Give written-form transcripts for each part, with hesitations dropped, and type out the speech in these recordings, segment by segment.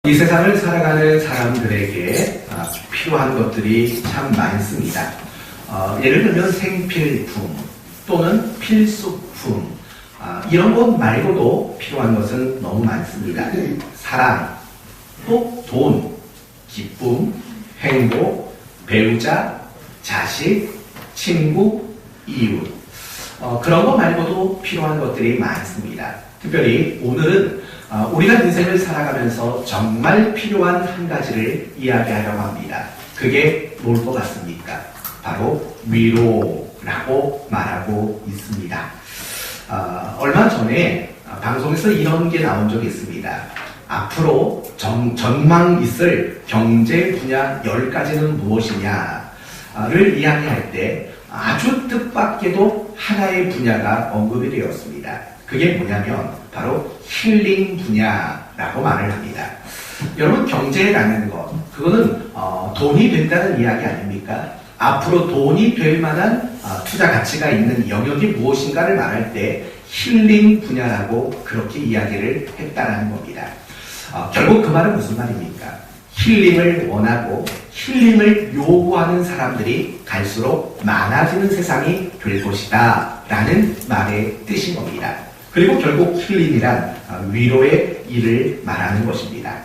이 세상을 살아가는 사람들에게 필요한 것들이 참 많습니다. 예를 들면 생필품 또는 필수품 이런 것 말고도 필요한 것은 너무 많습니다. 사랑, 또 돈, 기쁨, 행복, 배우자, 자식, 친구, 이웃 그런 것 말고도 필요한 것들이 많습니다. 특별히 오늘은 우리가 인생을 살아가면서 정말 필요한 한 가지를 이야기하려고 합니다. 그게 뭘 것 같습니까? 바로 위로라고 말하고 있습니다. 얼마 전에 방송에서 이런 게 나온 적이 있습니다. 앞으로 전망 있을 경제 분야 10가지는 무엇이냐를 이야기할 때 아주 뜻밖에도 하나의 분야가 언급이 되었습니다. 그게 뭐냐면 바로 힐링 분야라고 말을 합니다. 여러분 경제라는 것 그거는 돈이 된다는 이야기 아닙니까? 앞으로 돈이 될 만한 투자 가치가 있는 영역이 무엇인가를 말할 때 힐링 분야라고 그렇게 이야기를 했다는 겁니다. 결국 그 말은 무슨 말입니까? 힐링을 원하고 힐링을 요구하는 사람들이 갈수록 많아지는 세상이 될 것이다 라는 말의 뜻인 겁니다. 그리고 결국 힐링이란 위로의 일을 말하는 것입니다.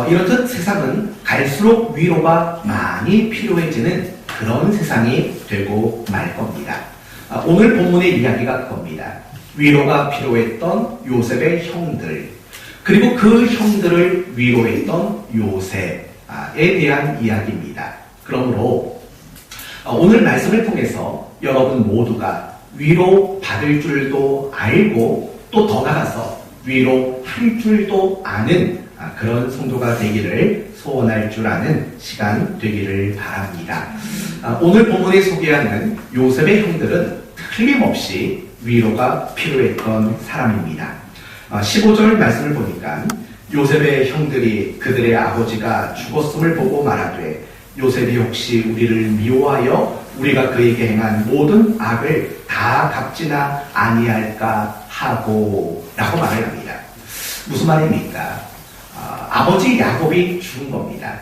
이렇듯 세상은 갈수록 위로가 많이 필요해지는 그런 세상이 되고 말 겁니다. 오늘 본문의 이야기가 그겁니다. 위로가 필요했던 요셉의 형들 그리고 그 형들을 위로했던 요셉에 대한 이야기입니다. 그러므로 오늘 말씀을 통해서 여러분 모두가 위로받을 줄도 알고 또 더 나아가서 위로할 줄도 아는 그런 성도가 되기를 소원할 줄 아는 시간 되기를 바랍니다. 오늘 본문에 소개하는 요셉의 형들은 틀림없이 위로가 필요했던 사람입니다. 15절 말씀을 보니까 요셉의 형들이 그들의 아버지가 죽었음을 보고 말하되 요셉이 혹시 우리를 미워하여 우리가 그에게 행한 모든 악을 다 갚지나 아니할까 하고 라고 말을 합니다. 무슨 말입니까? 아버지 야곱이 죽은 겁니다.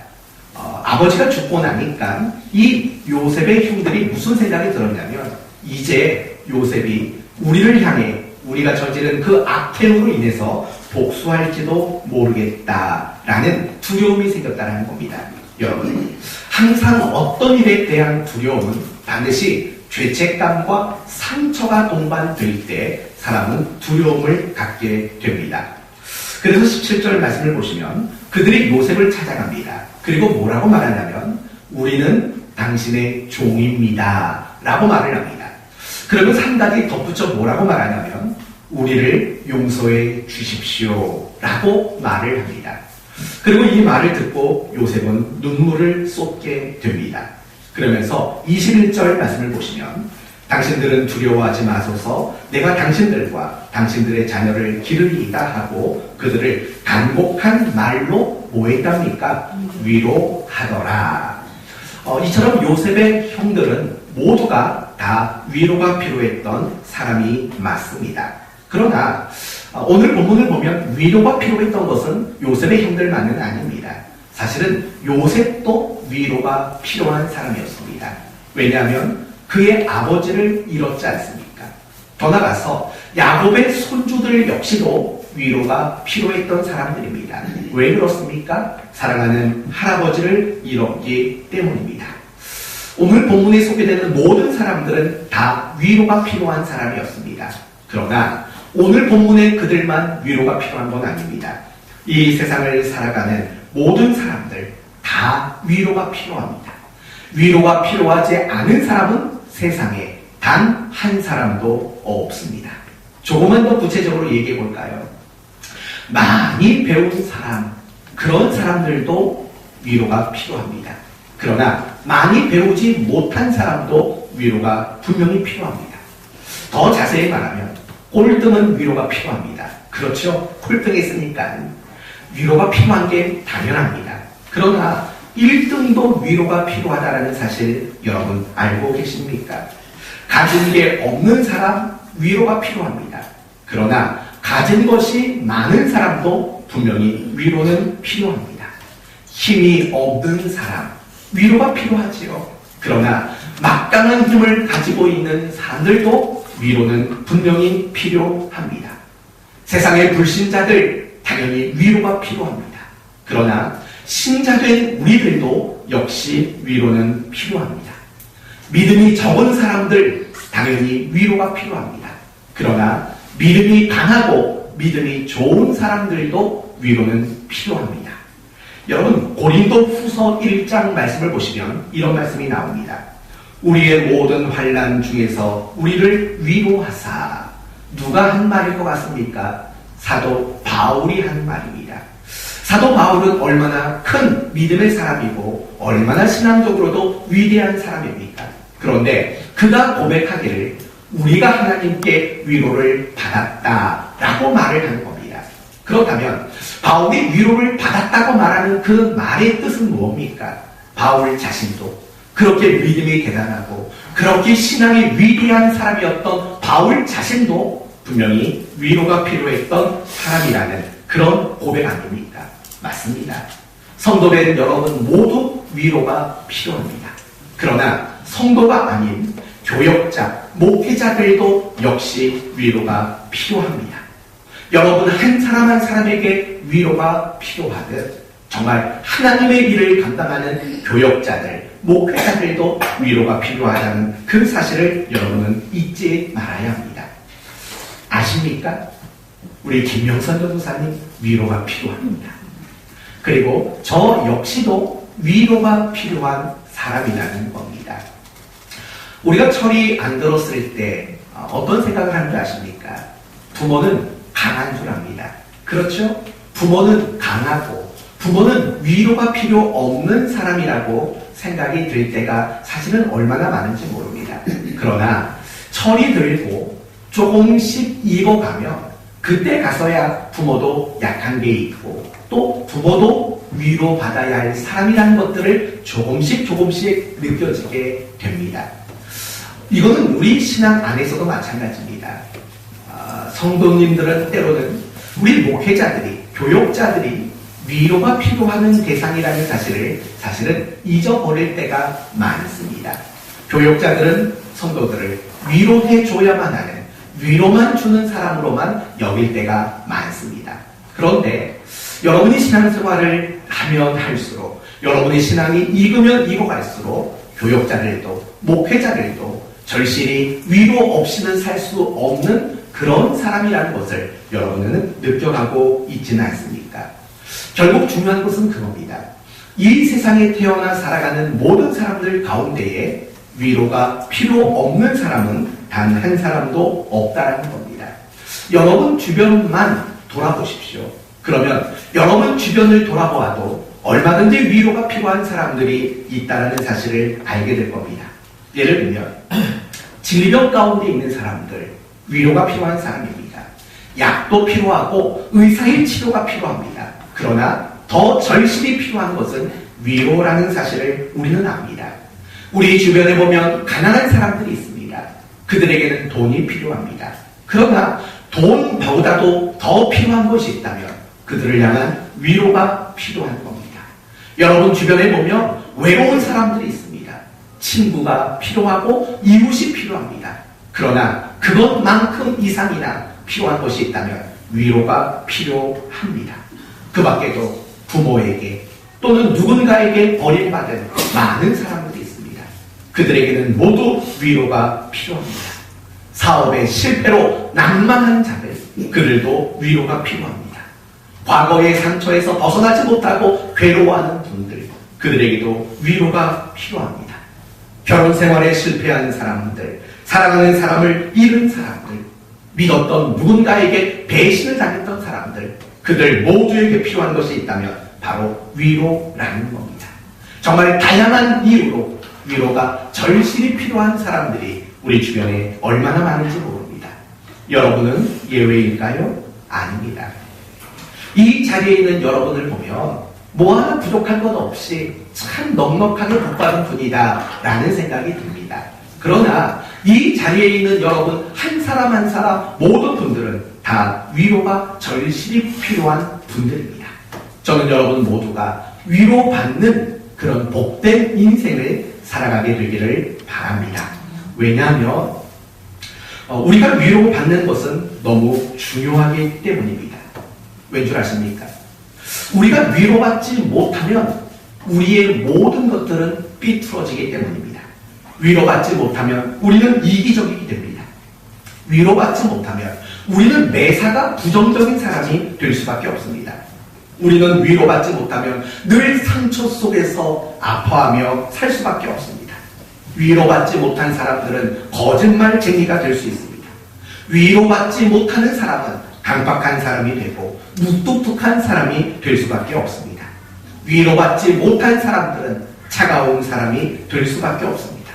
아버지가 죽고 나니까 이 요셉의 형들이 무슨 생각이 들었냐면 이제 요셉이 우리를 향해 우리가 저지른 그 악행으로 인해서 복수할지도 모르겠다라는 두려움이 생겼다는 겁니다. 여러분, 항상 어떤 일에 대한 두려움은 반드시 죄책감과 상처가 동반될 때 사람은 두려움을 갖게 됩니다. 그래서 17절 말씀을 보시면 그들이 요셉을 찾아갑니다. 그리고 뭐라고 말하냐면 우리는 당신의 종입니다 라고 말을 합니다. 그러면서 한 가지 덧붙여 뭐라고 말하냐면 우리를 용서해 주십시오 라고 말을 합니다. 그리고 이 말을 듣고 요셉은 눈물을 쏟게 됩니다. 그러면서 21절 말씀을 보시면 당신들은 두려워하지 마소서 내가 당신들과 당신들의 자녀를 기르리이다 하고 그들을 간곡한 말로 뭐 했답니까? 위로하더라. 이처럼 요셉의 형들은 모두가 다 위로가 필요했던 사람이 맞습니다. 그러나 오늘 본문을 보면 위로가 필요했던 것은 요셉의 형들만은 아닙니다. 사실은 요셉도 위로가 필요한 사람이었습니다. 왜냐하면 그의 아버지를 잃었지 않습니까? 더 나아가서 야곱의 손주들 역시도 위로가 필요했던 사람들입니다. 왜 그렇습니까? 사랑하는 할아버지를 잃었기 때문입니다. 오늘 본문에 소개되는 모든 사람들은 다 위로가 필요한 사람이었습니다. 그러나 오늘 본문에 그들만 위로가 필요한 건 아닙니다. 이 세상을 살아가는 모든 사람들 다 위로가 필요합니다. 위로가 필요하지 않은 사람은 세상에 단 한 사람도 없습니다. 조금만 더 구체적으로 얘기해 볼까요? 많이 배운 사람, 그런 사람들도 위로가 필요합니다. 그러나 많이 배우지 못한 사람도 위로가 분명히 필요합니다. 더 자세히 말하면 꼴등은 위로가 필요합니다. 그렇죠? 꼴등했으니까 위로가 필요한 게 당연합니다. 그러나 1등도 위로가 필요하다는 사실 여러분 알고 계십니까? 가진 게 없는 사람 위로가 필요합니다. 그러나 가진 것이 많은 사람도 분명히 위로는 필요합니다. 힘이 없는 사람, 위로가 필요하지요. 그러나 막강한 힘을 가지고 있는 사람들도 위로는 분명히 필요합니다. 세상의 불신자들 당연히 위로가 필요합니다. 그러나 신자된 우리들도 역시 위로는 필요합니다. 믿음이 적은 사람들 당연히 위로가 필요합니다. 그러나 믿음이 강하고 믿음이 좋은 사람들도 위로는 필요합니다. 여러분 고린도 후서 1장 말씀을 보시면 이런 말씀이 나옵니다. 우리의 모든 환난 중에서 우리를 위로하사. 누가 한 말일 것 같습니까? 사도 바울이 한 말입니다. 사도 바울은 얼마나 큰 믿음의 사람이고 얼마나 신앙적으로도 위대한 사람입니까? 그런데 그가 고백하기를 우리가 하나님께 위로를 받았다라고 말을 하는 겁니다. 그렇다면 바울이 위로를 받았다고 말하는 그 말의 뜻은 무엇입니까? 바울 자신도 그렇게 믿음이 대단하고 그렇게 신앙이 위대한 사람이었던 바울 자신도 분명히 위로가 필요했던 사람이라는 그런 고백 아닙니까? 맞습니다. 성도된 여러분 모두 위로가 필요합니다. 그러나 성도가 아닌 교역자, 목회자들도 역시 위로가 필요합니다. 여러분 한 사람 한 사람에게 위로가 필요하듯 정말 하나님의 일을 감당하는 교역자들, 목회자들도 위로가 필요하다는 그 사실을 여러분은 잊지 말아야 합니다. 아십니까? 우리 김명선 전도사님 위로가 필요합니다. 그리고 저 역시도 위로가 필요한 사람이라는 겁니다. 우리가 철이 안 들었을 때 어떤 생각을 하는 줄 아십니까? 부모는 강한 줄 압니다. 그렇죠? 부모는 강하고 부모는 위로가 필요 없는 사람이라고 생각이 들 때가 사실은 얼마나 많은지 모릅니다. 그러나 철이 들고 조금씩 익어가면 그때 가서야 부모도 약한 게 있고 또 부모도 위로받아야 할 사람이라는 것들을 조금씩 느껴지게 됩니다. 이거는 우리 신앙 안에서도 마찬가지입니다. 성도님들은 때로는 우리 목회자들이, 교역자들이 위로가 필요한 대상이라는 사실을 사실은 잊어버릴 때가 많습니다. 교역자들은 성도들을 위로해줘야만 하는, 위로만 주는 사람으로만 여길 때가 많습니다. 그런데 여러분이 신앙생활을 하면 할수록, 여러분의 신앙이 익으면 익어갈수록 교역자들도 목회자들도 절실히 위로 없이는 살 수 없는 그런 사람이라는 것을 여러분은 느껴가고 있지는 않습니까? 결국 중요한 것은 그겁니다. 이 세상에 태어나 살아가는 모든 사람들 가운데에 위로가 필요 없는 사람은 단 한 사람도 없다라는 겁니다. 여러분 주변만 돌아보십시오. 그러면 여러분 주변을 돌아보아도 얼마든지 위로가 필요한 사람들이 있다는 사실을 알게 될 겁니다. 예를 들면 질병 가운데 있는 사람들, 위로가 필요한 사람입니다. 약도 필요하고 의사의 치료가 필요합니다. 그러나 더 절실히 필요한 것은 위로라는 사실을 우리는 압니다. 우리 주변에 보면 가난한 사람들이 있습니다. 그들에게는 돈이 필요합니다. 그러나 돈보다도 더 필요한 것이 있다면 그들을 향한 위로가 필요한 겁니다. 여러분 주변에 보면 외로운 사람들이 있습니다. 친구가 필요하고 이웃이 필요합니다. 그러나 그것만큼 이상이나 필요한 것이 있다면 위로가 필요합니다. 그 밖에도 부모에게 또는 누군가에게 버림받은 많은 사람들이 있습니다. 그들에게는 모두 위로가 필요합니다. 사업의 실패로 난망한 자들, 그들도 위로가 필요합니다. 과거의 상처에서 벗어나지 못하고 괴로워하는 분들, 그들에게도 위로가 필요합니다. 결혼 생활에 실패한 사람들, 사랑하는 사람을 잃은 사람들, 믿었던 누군가에게 배신을 당했던 사람들, 그들 모두에게 필요한 것이 있다면 바로 위로라는 겁니다. 정말 다양한 이유로 위로가 절실히 필요한 사람들이 우리 주변에 얼마나 많은지 모릅니다. 여러분은 예외일까요? 아닙니다. 이 자리에 있는 여러분을 보면 뭐 하나 부족한 것 없이 참 넉넉하게 복받은 분이다 라는 생각이 듭니다. 그러나 이 자리에 있는 여러분 한 사람 한 사람 모든 분들은 다 위로가 절실히 필요한 분들입니다. 저는 여러분 모두가 위로받는 그런 복된 인생을 살아가게 되기를 바랍니다. 왜냐하면 우리가 위로받는 것은 너무 중요하기 때문입니다. 왠 줄 아십니까? 우리가 위로받지 못하면 우리의 모든 것들은 삐뚤어지기 때문입니다. 위로받지 못하면 우리는 이기적이게 됩니다. 위로받지 못하면 우리는 매사가 부정적인 사람이 될 수밖에 없습니다. 우리는 위로받지 못하면 늘 상처 속에서 아파하며 살 수밖에 없습니다. 위로받지 못한 사람들은 거짓말쟁이가 될 수 있습니다. 위로받지 못하는 사람은 강박한 사람이 되고 무뚝뚝한 사람이 될 수밖에 없습니다. 위로받지 못한 사람들은 차가운 사람이 될 수밖에 없습니다.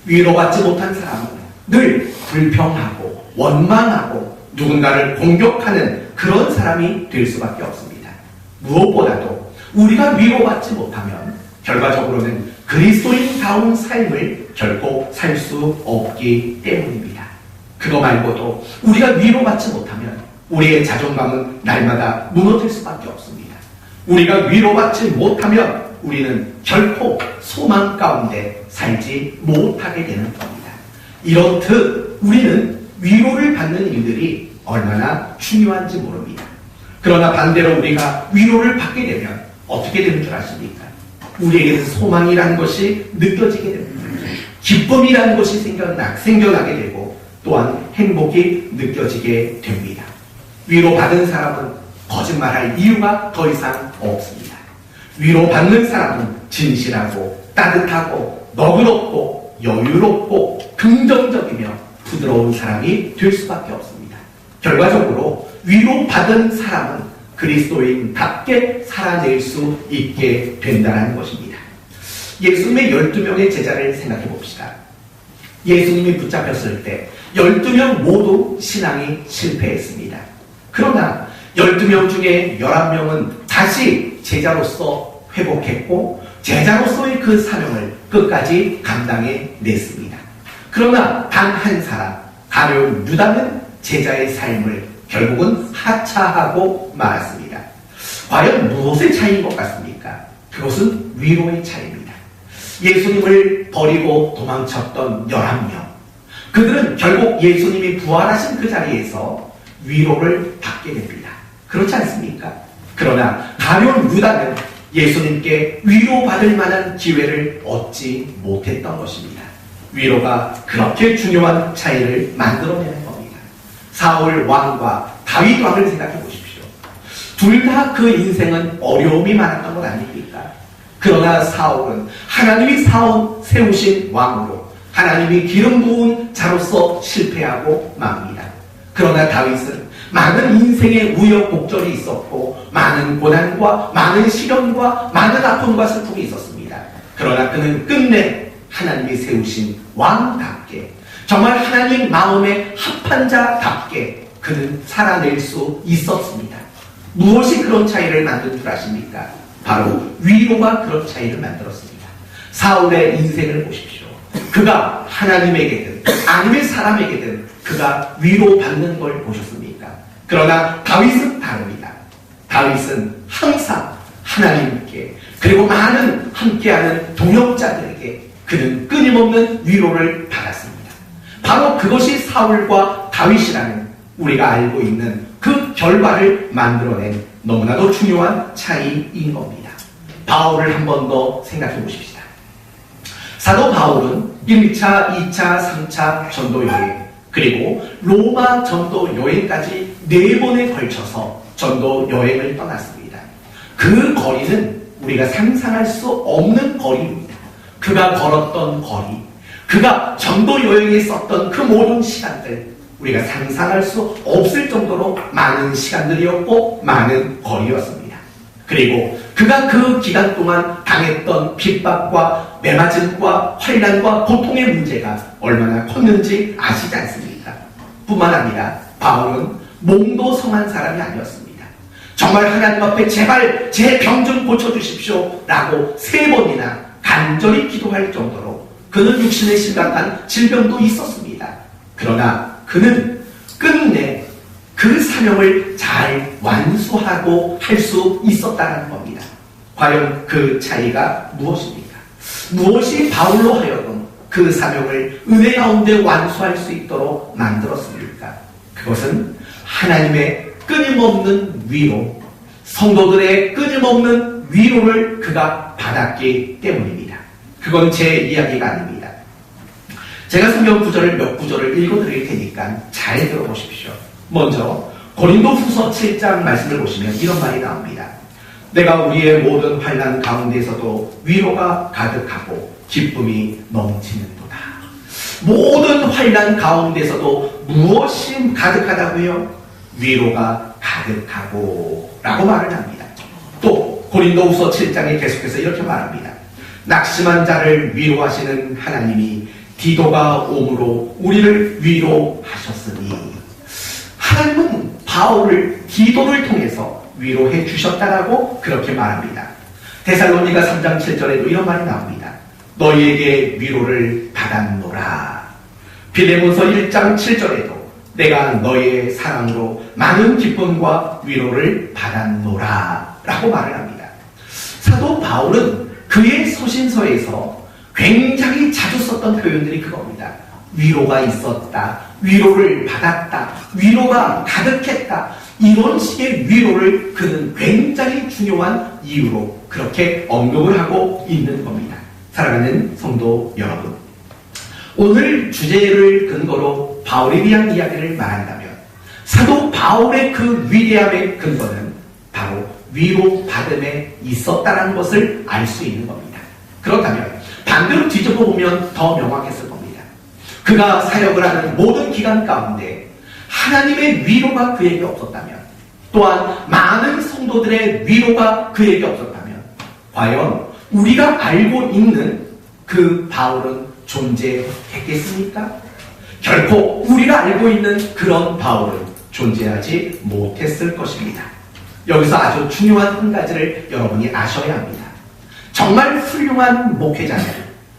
위로받지 못한 사람은 늘 불평하고 원망하고 누군가를 공격하는 그런 사람이 될 수밖에 없습니다. 무엇보다도 우리가 위로받지 못하면 결과적으로는 그리스도인다운 삶을 결코 살 수 없기 때문입니다. 그거 말고도 우리가 위로받지 못하면 우리의 자존감은 날마다 무너질 수밖에 없습니다. 우리가 위로받지 못하면 우리는 결코 소망 가운데 살지 못하게 되는 겁니다. 이렇듯 우리는 위로를 받는 일들이 얼마나 중요한지 모릅니다. 그러나 반대로 우리가 위로를 받게 되면 어떻게 되는 줄 아십니까? 우리에게는 소망이라는 것이 느껴지게 됩니다. 기쁨이라는 것이 생겨나게 되고 또한 행복이 느껴지게 됩니다. 위로받은 사람은 거짓말할 이유가 더 이상 없습니다. 위로받는 사람은 진실하고 따뜻하고 너그럽고 여유롭고 긍정적이며 부드러운 사람이 될 수밖에 없습니다. 결과적으로 위로받은 사람은 그리스도인답게 살아낼 수 있게 된다는 것입니다. 예수님의 12명의 제자를 생각해 봅시다. 예수님이 붙잡혔을 때 12명 모두 신앙이 실패했습니다. 그러나 12명 중에 11명은 다시 제자로서 회복했고 제자로서의 그 사명을 끝까지 감당해냈습니다. 그러나 단 한 사람, 가룟 유다는 제자의 삶을 결국은 하차하고 말았습니다. 과연 무엇의 차이인 것 같습니까? 그것은 위로의 차이입니다. 예수님을 버리고 도망쳤던 11명. 그들은 결국 예수님이 부활하신 그 자리에서 위로를 받게 됩니다. 그렇지 않습니까? 그러나 가룟 유다는 예수님께 위로받을 만한 기회를 얻지 못했던 것입니다. 위로가 그렇게 중요한 차이를 만들어내는 겁니다. 사울 왕과 다윗 왕을 생각해 보십시오. 둘 다 그 인생은 어려움이 많았던 것 아닙니까? 그러나 사울은 하나님이 세우신 왕으로 하나님이 기름 부은 자로서 실패하고 맙니다. 그러나 다윗은 많은 인생의 우여곡절이 있었고 많은 고난과 많은 시련과 많은 아픔과 슬픔이 있었습니다. 그러나 그는 끝내 하나님이 세우신 왕답게 정말 하나님 마음에 합한 자답게 그는 살아낼 수 있었습니다. 무엇이 그런 차이를 만든 줄 아십니까? 바로 위로가 그런 차이를 만들었습니다. 사울의 인생을 보십시오. 그가 하나님에게든 아니면 사람에게든 그가 위로받는 걸 보셨습니까? 그러나 다윗은 다릅니다. 다윗은 항상 하나님께 그리고 많은 함께하는 동역자들에게 그는 끊임없는 위로를 받았습니다. 바로 그것이 사울과 다윗이라는 우리가 알고 있는 그 결과를 만들어낸 너무나도 중요한 차이인 겁니다. 바울을 한 번 더 생각해 보십시다. 사도 바울은 1차, 2차, 3차 전도 여행 그리고 로마 전도 여행까지 4번에 걸쳐서 전도 여행을 떠났습니다. 그 거리는 우리가 상상할 수 없는 거리입니다. 그가 걸었던 거리, 그가 전도 여행에 썼던 그 모든 시간들 우리가 상상할 수 없을 정도로 많은 시간들이었고 많은 거리였습니다. 그리고 그가 그 기간 동안 당했던 핍박과 매맞음과 환난과 고통의 문제가 얼마나 컸는지 아시지 않습니까? 뿐만 아니라 바울은 몸도 성한 사람이 아니었습니다. 정말 하나님 앞에 제발 제 병 좀 고쳐주십시오 라고 3번이나 간절히 기도할 정도로 그는 육신에 심각한 질병도 있었습니다. 그러나 그는 끝내 그 그 사명을 잘 완수하고 할 수 있었다는 겁니다. 과연 그 차이가 무엇입니까? 무엇이 바울로 하여금 그 사명을 은혜 가운데 완수할 수 있도록 만들었습니까? 그것은 하나님의 끊임없는 위로, 성도들의 끊임없는 위로를 그가 받았기 때문입니다. 그건 제 이야기가 아닙니다. 제가 성경 구절을 몇 구절을 읽어드릴 테니까 잘 들어보십시오. 먼저 고린도후서 7장 말씀을 보시면 이런 말이 나옵니다. 내가 우리의 모든 환난 가운데서도 위로가 가득하고 기쁨이 넘치는도다. 모든 환난 가운데서도 무엇이 가득하다고요? 위로가 가득하고 라고 말을 합니다. 또 고린도후서 7장에 계속해서 이렇게 말합니다. 낙심한 자를 위로하시는 하나님이 디도가 오므로 우리를 위로하셨으니, 하나님은 바울을 디도를 통해서 위로해 주셨다라고 그렇게 말합니다. 데살로니가 3장 7절에도 이런 말이 나옵니다. 너희에게 위로를 받았노라. 빌레몬서 1장 7절에도 내가 너희의 사랑으로 많은 기쁨과 위로를 받았노라 라고 말을 합니다. 사도 바울은 그의 서신서에서 굉장히 자주 썼던 표현들이 그겁니다. 위로가 있었다, 위로를 받았다, 위로가 가득했다. 이런 식의 위로를 그는 굉장히 중요한 이유로 그렇게 언급을 하고 있는 겁니다. 사랑하는 성도 여러분, 오늘 주제를 근거로 바울에 대한 이야기를 말한다면 사도 바울의 그 위대함의 근거는 바로 위로받음에 있었다는 것을 알 수 있는 겁니다. 그렇다면 반대로 뒤집어 보면 더 명확했을 겁니다. 그가 사역을 하는 모든 기간 가운데 하나님의 위로가 그에게 없었다면, 또한 많은 성도들의 위로가 그에게 없었다면, 과연 우리가 알고 있는 그 바울은 존재했겠습니까? 결코 우리가 알고 있는 그런 바울은 존재하지 못했을 것입니다. 여기서 아주 중요한 한 가지를 여러분이 아셔야 합니다. 정말 훌륭한 목회자는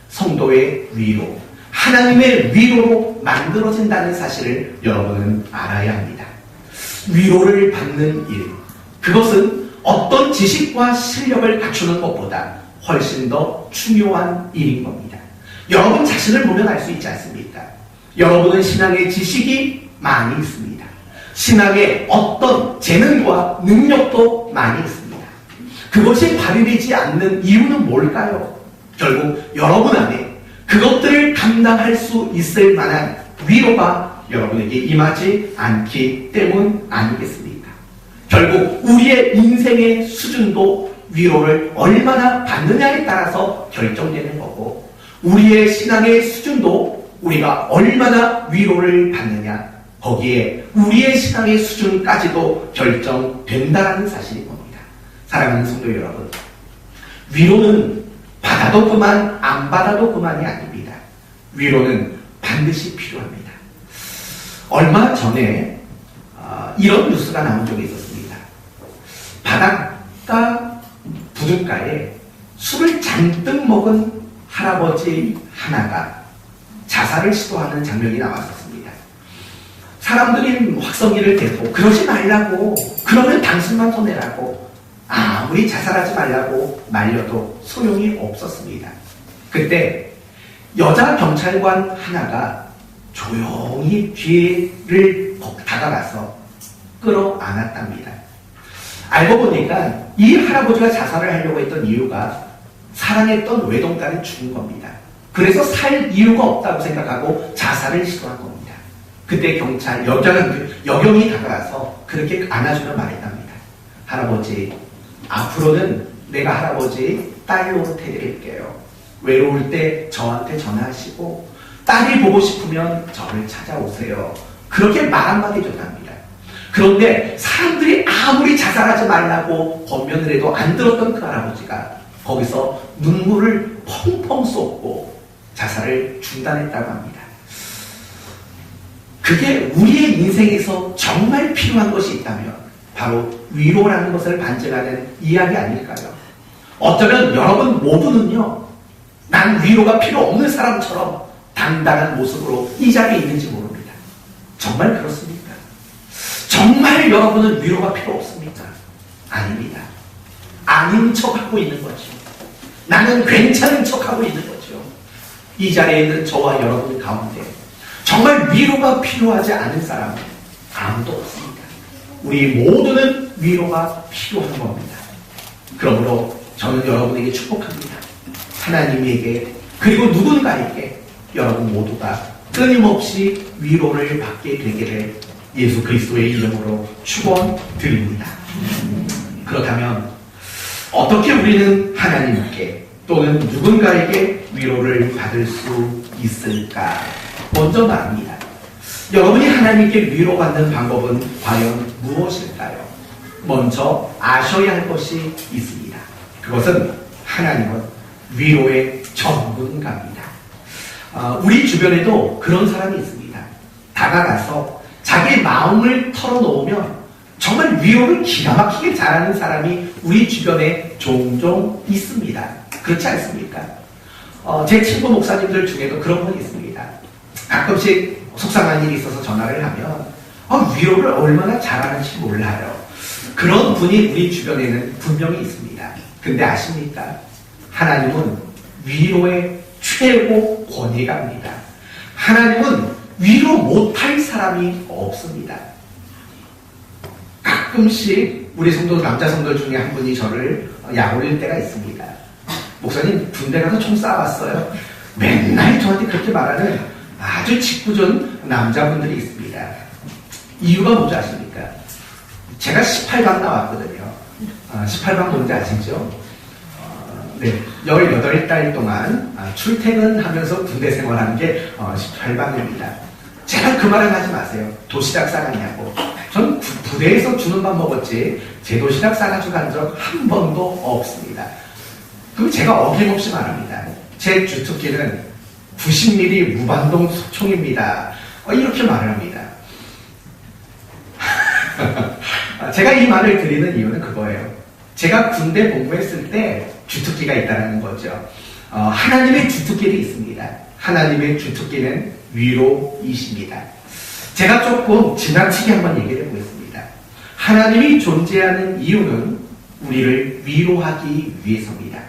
성도의 위로, 하나님의 위로로 만들어진다는 사실을 여러분은 알아야 합니다. 위로를 받는 일, 그것은 어떤 지식과 실력을 갖추는 것보다 훨씬 더 중요한 일인 겁니다. 여러분 자신을 보면 알 수 있지 않습니까? 여러분은 신앙의 지식이 많이 있습니다. 신앙의 어떤 재능과 능력도 많이 있습니다. 그것이 발휘되지 않는 이유는 뭘까요? 결국 여러분 안에 그것들을 감당할 수 있을 만한 위로가 여러분에게 임하지 않기 때문 아니겠습니까? 결국 우리의 인생의 수준도 위로를 얼마나 받느냐에 따라서 결정되는 거고, 우리의 신앙의 수준도 우리가 얼마나 위로를 받느냐, 거기에 우리의 신앙의 수준까지도 결정된다는 사실인 겁니다. 사랑하는 성도 여러분, 위로는 받아도 그만, 안 받아도 그만이 아닙니다. 위로는 반드시 필요합니다. 얼마 전에 이런 뉴스가 나온 적이 있었습니다. 바닷가 부둣가에 술을 잔뜩 먹은 할아버지 하나가 자살을 시도하는 장면이 나왔었습니다. 사람들이 확성기를 대고 그러지 말라고, 그러면 당신만 손해라고, 아무리 자살하지 말라고 말려도 소용이 없었습니다. 그때 여자 경찰관 하나가 조용히 뒤를 다가가서 끌어안았답니다. 알고 보니까 이 할아버지가 자살을 하려고 했던 이유가 사랑했던 외동딸이 죽은 겁니다. 그래서 살 이유가 없다고 생각하고 자살을 시도한 겁니다. 그때 여경이 다가가서 그렇게 안아주며 말했답니다. 할아버지, 앞으로는 내가 할아버지 딸 노릇해드릴게요. 외로울 때 저한테 전화하시고 딸이 보고 싶으면 저를 찾아오세요. 그렇게 말 한마디 줬답니다. 그런데 사람들이 아무리 자살하지 말라고 권면을 해도 안 들었던 그 할아버지가 거기서 눈물을 펑펑 쏟고 자살을 중단했다고 합니다. 그게 우리의 인생에서 정말 필요한 것이 있다면 바로 위로라는 것을 반증하는 이야기 아닐까요? 어쩌면 여러분 모두는요, 난 위로가 필요 없는 사람처럼 당당한 모습으로 이 자리에 있는지 모릅니다. 정말 그렇습니까? 정말 여러분은 위로가 필요 없습니까? 아닙니다. 아닌 척하고 있는 거죠. 나는 괜찮은 척하고 있는 거죠. 이 자리에 있는 저와 여러분 가운데 정말 위로가 필요하지 않은 사람은 아무도 없습니다. 우리 모두는 위로가 필요한 겁니다. 그러므로 저는 여러분에게 축복합니다. 하나님에게 그리고 누군가에게 여러분 모두가 끊임없이 위로를 받게 되기를 예수 그리스도의 이름으로 축원드립니다. 그렇다면 어떻게 우리는 하나님께 또는 누군가에게 위로를 받을 수 있을까? 먼저 말합니다. 여러분이 하나님께 위로받는 방법은 과연 무엇일까요? 먼저 아셔야 할 것이 있습니다. 그것은 하나님은 위로의 전문가입니다. 우리 주변에도 그런 사람이 있습니다. 다가가서 자기 마음을 털어놓으면 정말 위로를 기가 막히게 잘하는 사람이 우리 주변에 종종 있습니다. 그렇지 않습니까? 제 친구 목사님들 중에도 그런 분이 있습니다. 가끔씩 속상한 일이 있어서 전화를 하면 위로를 얼마나 잘하는지 몰라요. 그런 분이 우리 주변에는 분명히 있습니다. 근데 아십니까? 하나님은 위로의 최고 권위가입니다. 하나님은 위로 못할 사람이 없습니다. 가끔씩 우리 성도 남자 성도 중에 한 분이 저를 약올릴 때가 있습니다. 목사님 군대 가서 총 쏴봤어요. 맨날 저한테 그렇게 말하는 아주 짓궂은 남자분들이 있습니다. 이유가 뭔지 아십니까? 제가 18강 나왔거든요. 18강 뭔지 아시죠? 네, 18달 동안 출퇴근하면서 군대 생활하는 게 18강입니다. 제발 그 말은 하지 마세요. 도시락 싸갔냐고. 전 부대에서 주는 밥 먹었지 제 도시락 싸가지고 간 적 한 번도 없습니다. 그럼 제가 어김없이 말합니다. 제 주특기는 90mm 무반동 소총입니다. 이렇게 말을 합니다. 제가 이 말을 드리는 이유는 그거예요. 제가 군대 복무했을 때 주특기가 있다는 거죠. 하나님의 주특기도 있습니다. 하나님의 주특기는 위로이십니다. 제가 조금 지나치게 한번 얘기를 해보겠습니다. 하나님이 존재하는 이유는 우리를 위로하기 위해서입니다.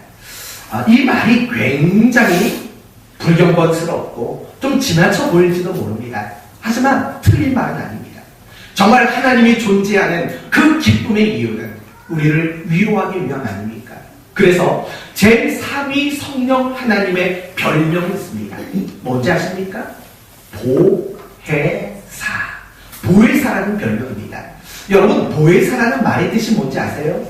이 말이 굉장히 불경건스럽고 좀 지나쳐 보일지도 모릅니다. 하지만 틀린 말은 아닙니다. 정말 하나님이 존재하는 그 기쁨의 이유는 우리를 위로하기 위함 아닙니까? 그래서 제3위 성령 하나님의 별명이 있습니다. 뭔지 아십니까? 보혜사. 보혜사라는 별명입니다. 여러분, 보혜사라는 말의 뜻이 뭔지 아세요?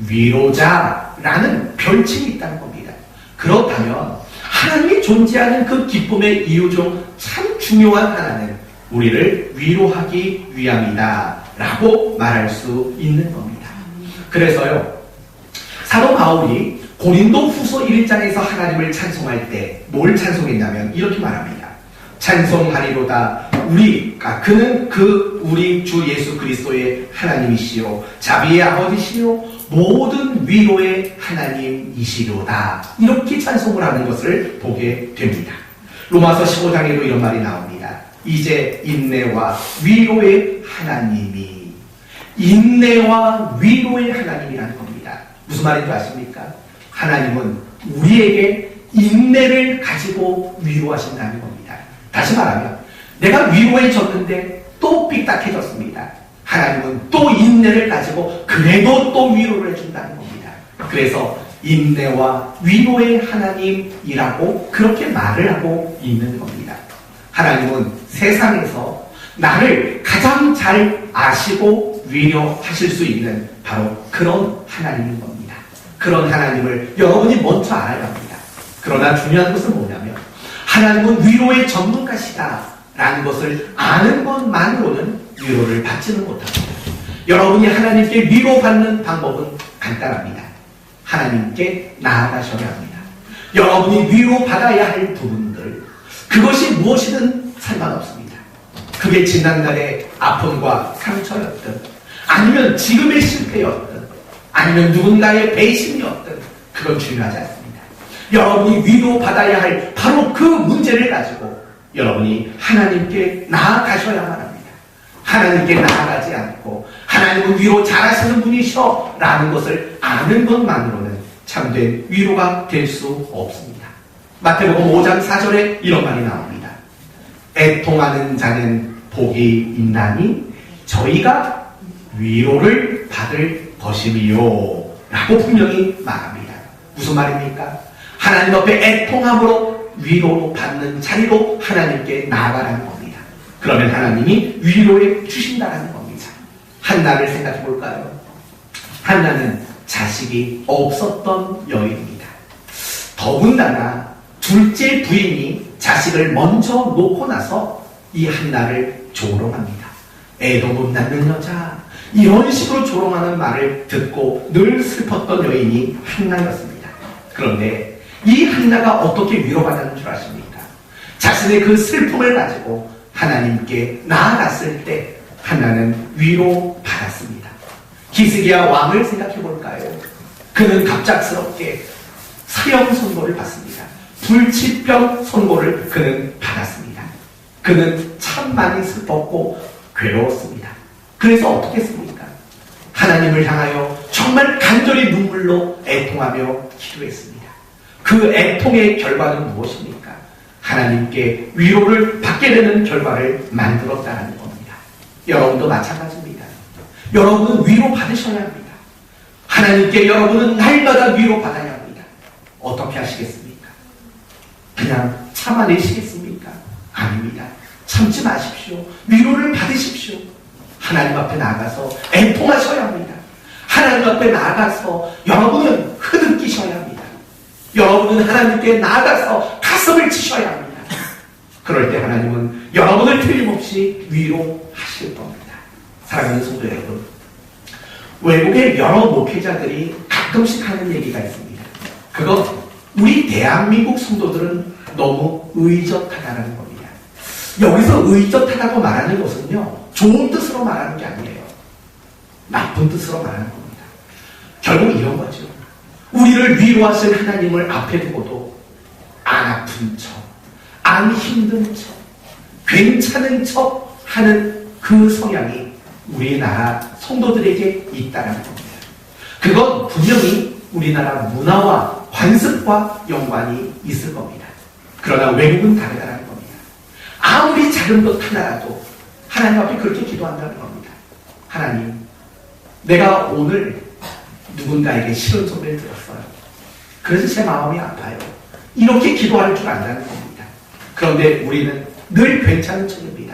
위로자라는 별칭이 있다는 겁니다. 그렇다면 하나님이 존재하는 그 기쁨의 이유 중 참 중요한 하나는 우리를 위로하기 위함이다 라고 말할 수 있는 겁니다. 그래서요, 사도 바울이 고린도 후서 1장에서 하나님을 찬송할 때 뭘 찬송했냐면 이렇게 말합니다. 찬송하리로다 그는 우리 주 예수 그리스도의 하나님이시요 자비의 아버지시요 모든 위로의 하나님이시로다. 이렇게 찬송을 하는 것을 보게 됩니다. 로마서 15장에도 이런 말이 나옵니다. 이제 인내와 위로의 하나님이 인내와 위로의 하나님이라는 겁니다. 무슨 말인지 아십니까? 하나님은 우리에게 인내를 가지고 위로하신다는 겁니다. 다시 말하면 내가 위로해졌는데 또 삐딱해졌습니다. 하나님은 또 인내를 가지고 그래도 또 위로를 해준다는 겁니다. 그래서 인내와 위로의 하나님이라고 그렇게 말을 하고 있는 겁니다. 하나님은 세상에서 나를 가장 잘 아시고 위로하실 수 있는 바로 그런 하나님인 겁니다. 그런 하나님을 여러분이 먼저 알아야 합니다. 그러나 중요한 것은 뭐냐면 하나님은 위로의 전문가시다라는 것을 아는 것만으로는 위로를 받지는 못합니다. 여러분이 하나님께 위로받는 방법은 간단합니다. 하나님께 나아가셔야 합니다. 여러분이 위로받아야 할 부분들, 그것이 무엇이든 상관없습니다. 그게 지난날의 아픔과 상처였든 아니면 지금의 실패였든 아니면 누군가의 배신이었든 그건 중요하지 않습니다. 여러분이 위로받아야 할 바로 그 문제를 가지고 여러분이 하나님께 나아가셔야만 합니다. 하나님께 나아가지 않고 하나님은 위로 잘하시는 분이셔 라는 것을 아는 것만으로는 참된 위로가 될 수 없습니다. 마태복음 5장 4절에 이런 말이 나옵니다. 애통하는 자는 복이 있나니 저희가 위로를 받을 것임이요 라고 분명히 말합니다. 무슨 말입니까? 하나님 앞에 애통함으로 위로 받는 자리로 하나님께 나아가라는 겁니다. 그러면 하나님이 위로해 주신다는 겁니다. 한나를 생각해 볼까요? 한나는 자식이 없었던 여인입니다. 더군다나 둘째 부인이 자식을 먼저 놓고 나서 이 한나를 조롱합니다. 애도 못 낳는 여자, 이런 식으로 조롱하는 말을 듣고 늘 슬펐던 여인이 한나였습니다. 그런데 이 한나가 어떻게 위로받았는 줄 아십니까? 자신의 그 슬픔을 가지고 하나님께 나아갔을 때 한나는 위로받았습니다. 히스기야 왕을 생각해 볼까요? 그는 갑작스럽게 사형 선고를 받습니다. 불치병 선고를 그는 받았습니다. 그는 참 많이 슬펐고 괴로웠습니다. 그래서 어떻게 했습니까? 하나님을 향하여 정말 간절히 눈물로 애통하며 기도했습니다. 그 애통의 결과는 무엇입니까? 하나님께 위로를 받게 되는 결과를 만들었다는 겁니다. 여러분도 마찬가지입니다. 여러분은 위로받으셔야 합니다. 하나님께 여러분은 날마다 위로받아야 합니다. 어떻게 하시겠습니까? 그냥 참아내시겠습니까? 아닙니다. 참지 마십시오. 위로를 받으십시오. 하나님 앞에 나가서 애통하셔야 합니다. 하나님 앞에 나가서 여러분은 흐느끼셔야 합니다. 여러분은 하나님께 나가서 가슴을 치셔야 합니다. 그럴 때 하나님은 여러분을 틀림없이 위로하실 겁니다. 사랑하는 성도 여러분, 외국의 여러 목회자들이 가끔씩 하는 얘기가 있습니다. 그건 우리 대한민국 성도들은 너무 의젓하다는 겁니다. 여기서 의젓하다고 말하는 것은요, 좋은 뜻으로 말하는 게 아니에요. 나쁜 뜻으로 말하는 겁니다. 결국 이런 거죠. 우리를 위로하실 하나님을 앞에 두고도 안 아픈 척, 안 힘든 척, 괜찮은 척 하는 그 성향이 우리나라 성도들에게 있다는 겁니다. 그건 분명히 우리나라 문화와 관습과 연관이 있을 겁니다. 그러나 외국은 다르다는 겁니다. 아무리 작은 것 하나라도 하나님 앞에 그렇게 기도한다는 겁니다. 하나님, 내가 오늘 누군가에게 싫은 소리를 들었어요. 그래서 제 마음이 아파요. 이렇게 기도할 줄 안다는 겁니다. 그런데 우리는 늘 괜찮은 척입니다.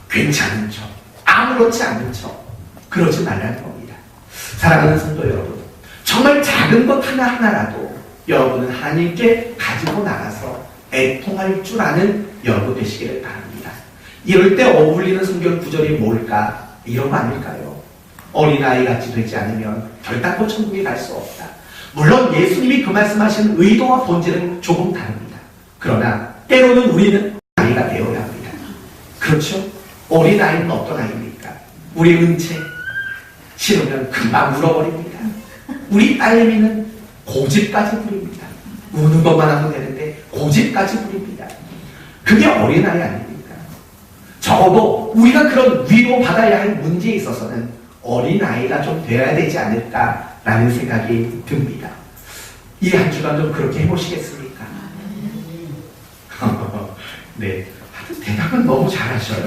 괜찮은 척, 아무렇지 않은 척, 그러지 말라는 겁니다. 사랑하는 성도 여러분, 정말 작은 것 하나하나라도 여러분은 하나님께 가지고 나가서 애통할 줄 아는 여러분 되시기를 바랍니다. 이럴 때 어울리는 성경 구절이 뭘까? 이런 거 아닐까요? 어린아이 같이 되지 않으면 결단코 천국에 갈 수 없다. 물론 예수님이 그 말씀하신 의도와 본질은 조금 다릅니다. 그러나 때로는 우리는 아이가 되어야 합니다. 그렇죠? 어린아이는 어떤 아이입니까? 우리 은채 싫으면 금방 울어버립니다. 우리 딸내미는 고집까지 부립니다. 우는 것만 하면 되는데 고집까지 부립니다. 그게 어린아이 아닙니까? 적어도 우리가 그런 위로받아야 할 문제에 있어서는 어린아이가 좀 돼야 되지 않을까라는 생각이 듭니다. 이 한 주간 좀 그렇게 해보시겠습니까? 네, 대답은 너무 잘하셔요.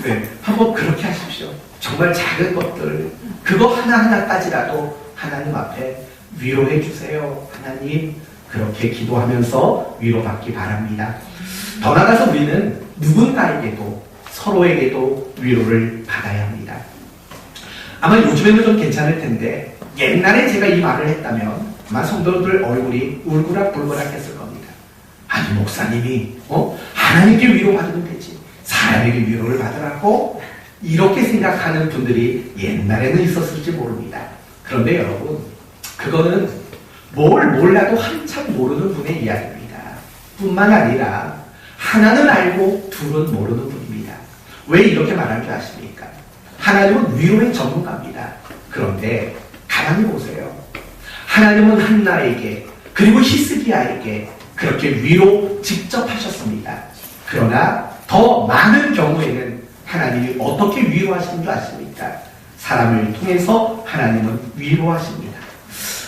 네, 한번 그렇게 하십시오. 정말 작은 것들, 그거 하나하나까지라도 하나님 앞에 위로해 주세요. 하나님, 그렇게 기도하면서 위로받기 바랍니다. 더 나아가서 우리는 누군가에게도 서로에게도 위로를 받아야 합니다. 아마 요즘에는 좀 괜찮을 텐데 옛날에 제가 이 말을 했다면 아마 성도들 얼굴이 울그락불그락 했을 겁니다. 아니 목사님이 하나님께 위로받으면 되지 사람에게 위로를 받으라고 이렇게 생각하는 분들이 옛날에는 있었을지 모릅니다. 그런데 여러분, 그거는 뭘 몰라도 한참 모르는 분의 이야기입니다. 뿐만 아니라 하나는 알고 둘은 모르는 분입니다. 왜 이렇게 말할 줄 아십니까? 하나님은 위로의 전문가입니다. 그런데 가만히 보세요. 하나님은 한나에게 그리고 히스기야에게 그렇게 위로 직접 하셨습니다. 그러나 더 많은 경우에는 하나님이 어떻게 위로하시는 줄 아십니까? 사람을 통해서 하나님은 위로하십니다.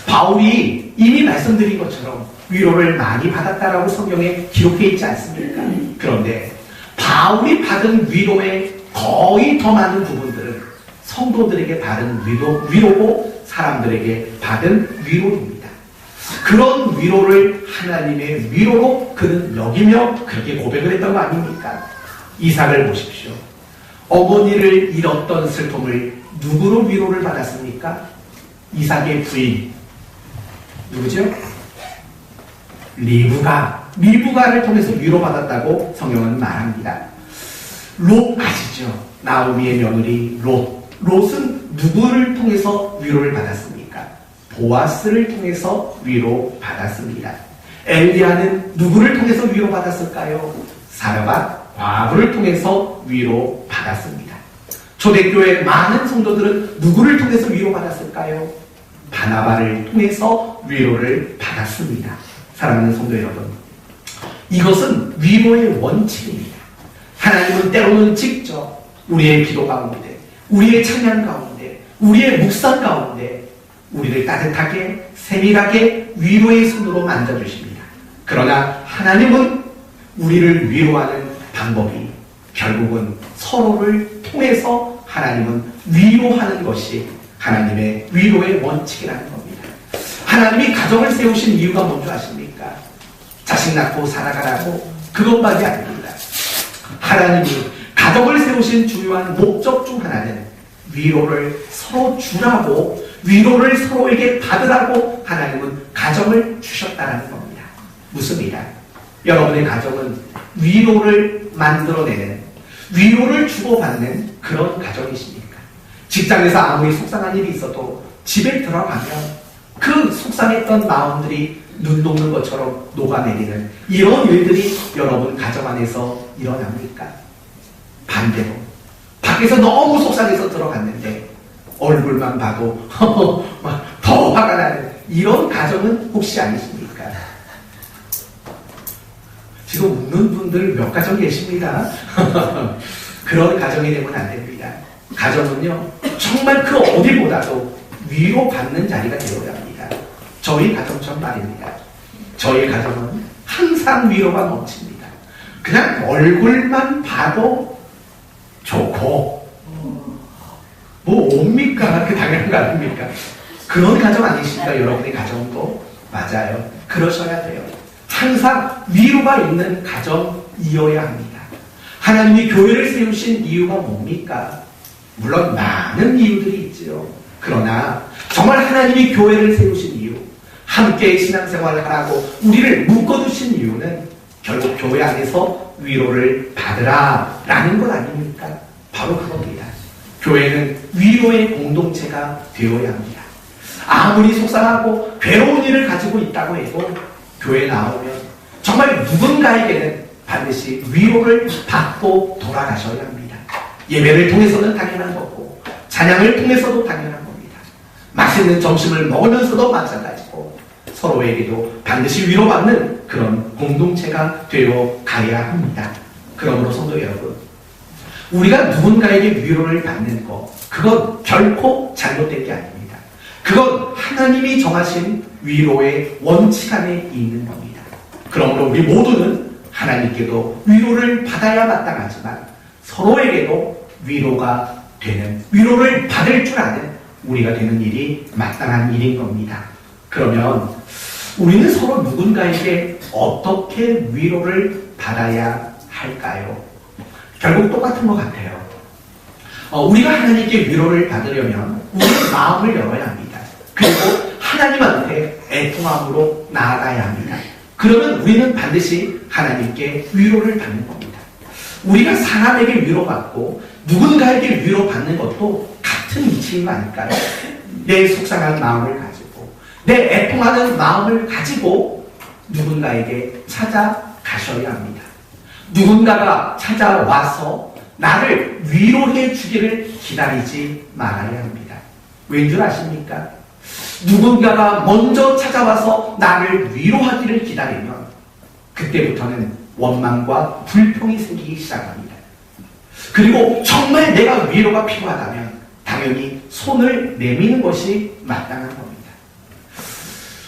바울이 이미 말씀드린 것처럼 위로를 많이 받았다라고 성경에 기록해 있지 않습니까? 그런데 바울이 받은 위로의 거의 더 많은 부분들은 성도들에게 받은 위로고 사람들에게 받은 위로입니다. 그런 위로를 하나님의 위로로 그는 여기며 그렇게 고백을 했던 거 아닙니까? 이삭을 보십시오. 어머니를 잃었던 슬픔을 누구로 위로를 받았습니까? 이삭의 부인. 누구죠? 리브가를 통해서 위로받았다고 성경은 말합니다. 롯 아시죠? 나오미의 며느리 롯은 누구를 통해서 위로를 받았습니까? 보아스를 통해서 위로받았습니다. 엘리야는 누구를 통해서 위로받았을까요? 사르밧 과부를 통해서 위로받았습니다. 초대교회 많은 성도들은 누구를 통해서 위로받았을까요? 바나바를 통해서 위로를 받았습니다. 사랑하는 성도 여러분, 이것은 위로의 원칙입니다. 하나님은 때로는 직접 우리의 기도 가운데, 우리의 찬양 가운데, 우리의 묵상 가운데 우리를 따뜻하게 세밀하게 위로의 손으로 만져주십니다. 그러나 하나님은 우리를 위로하는 방법이 결국은 서로를 통해서 하나님은 위로하는 것이 하나님의 위로의 원칙이라는 겁니다. 하나님이 가정을 세우신 이유가 뭔지 아십니까? 자식 낳고 살아가라고 그것만이 아닙니다. 하나님이 가정을 세우신 중요한 목적 중 하나는 위로를 서로 주라고, 위로를 서로에게 받으라고 하나님은 가정을 주셨다는 겁니다. 무슨 일이야? 여러분의 가정은 위로를 만들어내는, 위로를 주고받는 그런 가정이십니까? 직장에서 아무리 속상한 일이 있어도 집에 들어가면 그 속상했던 마음들이 눈 녹는 것처럼 녹아내리는 이런 일들이 여러분 가정 안에서 일어납니까? 반대로 밖에서 너무 속상해서 들어갔는데 얼굴만 봐도 더 화가 나는 이런 가정은 혹시 아니십니까? 지금 웃는 분들 몇 가정 계십니다. 그런 가정이 되면 안 됩니다. 가정은요, 정말 그 어디보다도 위로받는 자리가 되어야 합니다. 저희 가정처럼 말입니다. 저희 가정은 항상 위로가 넘칩니다. 그냥 얼굴만 봐도 좋고, 뭐 옵니까? 그 당연한 거 아닙니까? 그런 가정 아니십니까? 여러분의 가정도 맞아요. 그러셔야 돼요. 항상 위로가 있는 가정이어야 합니다. 하나님이 교회를 세우신 이유가 뭡니까? 물론 많은 이유들이 있지요. 그러나 정말 하나님이 교회를 세우신 이유, 함께 신앙생활을 하라고 우리를 묶어두신 이유는 결국 교회 안에서 위로를 받으라라는 것 아닙니까? 바로 그겁니다. 교회는 위로의 공동체가 되어야 합니다. 아무리 속상하고 괴로운 일을 가지고 있다고 해도 교회에 나오면 정말 누군가에게는 반드시 위로를 받고 돌아가셔야 합니다. 예배를 통해서는 당연한 거고 찬양을 통해서도 당연한 겁니다. 맛있는 점심을 먹으면서도 마찬가지고 서로에게도 반드시 위로받는 그런 공동체가 되어 가야 합니다. 그러므로 성도 여러분, 우리가 누군가에게 위로를 받는 것, 그건 결코 잘못된 게 아닙니다. 그건 하나님이 정하신 위로의 원칙 안에 있는 겁니다. 그러므로 우리 모두는 하나님께도 위로를 받아야 마땅하지만 서로에게도 위로가 되는, 위로를 받을 줄 아는 우리가 되는 일이 마땅한 일인 겁니다. 그러면 우리는 서로 누군가에게 어떻게 위로를 받아야 할까요? 결국 똑같은 것 같아요. 우리가 하나님께 위로를 받으려면 우리의 마음을 열어야 합니다. 그리고 하나님한테 애통함으로 나아가야 합니다. 그러면 우리는 반드시 하나님께 위로를 받는 겁니다. 우리가 사람에게 위로받고 누군가에게 위로받는 것도 같은 이치인 거 아닐까요? 내 속상한 마음을 가지고 내 애통하는 마음을 가지고 누군가에게 찾아가셔야 합니다. 누군가가 찾아와서 나를 위로해 주기를 기다리지 말아야 합니다. 왠 줄 아십니까? 누군가가 먼저 찾아와서 나를 위로하기를 기다리면 그때부터는 원망과 불평이 생기기 시작합니다. 그리고 정말 내가 위로가 필요하다면 당연히 손을 내미는 것이 마땅한 겁니다.